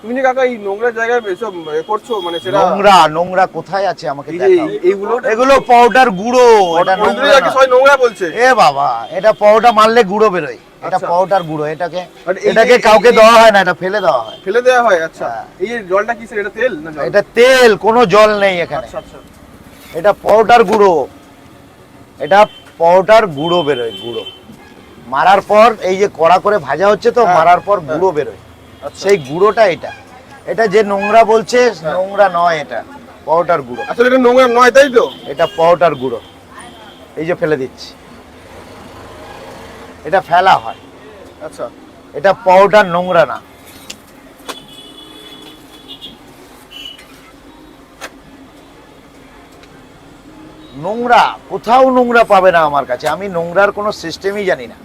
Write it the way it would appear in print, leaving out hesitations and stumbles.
তুমি যে কাকা এই নোংরা জায়গায় এসব করছো, মানে সেটা নোংরা নোংরা কোথায় আছে আমাকে এই যে দেখাও। এইগুলো এগুলো পাউডার গুঁড়ো, এটা নোংরা ওইগুলোকে নয়। সবাই নোংরা বলছে। এ বাবা, এটা পাউডার মারলে গুঁড়ো বেরোয়, এটা আচ্ছা। পাউডার গুঁড়ো। এটাকে আর এই এটাকে যে- কাউকে এই- দেওয়া হয় না, এটা ফেলে দেওয়া হয়। ফেলে দেওয়া হয়? আচ্ছা। হ্যাঁ। এই যে জলটা কি এটা তেল না জল? এটা তেল, কোনো জল নেই এখানে। আচ্ছা আচ্ছা। এটা পাউডার গুঁড়ো, এটা পাউডার গুঁড়ো বেরোয়, গুঁড়ো। মারার পর এই যে কড়া করে ভাজা হচ্ছে তো, হ্যাঁ, মারার পর হ্যাঁ। গুঁড়ো বেরোয়। আচ্ছা। সেই গুঁড়োটা এটা। এটা যে নোংরা বলছে, নোংরা নয়, এটা পাউডার গুঁড়ো। আসলে এটা নোংরা নয়, তাই তো? এটা পাউডার গুঁড়ো। এই যে ফেলে দিচ্ছি, এটা ফেলা হয়। আচ্ছা। এটা পাউডার, নোংরা না। নোংরা কোথাও নোংরা পাবে না আমার কাছে। আমি নোংরার কোনো সিস্টেমই জানি না।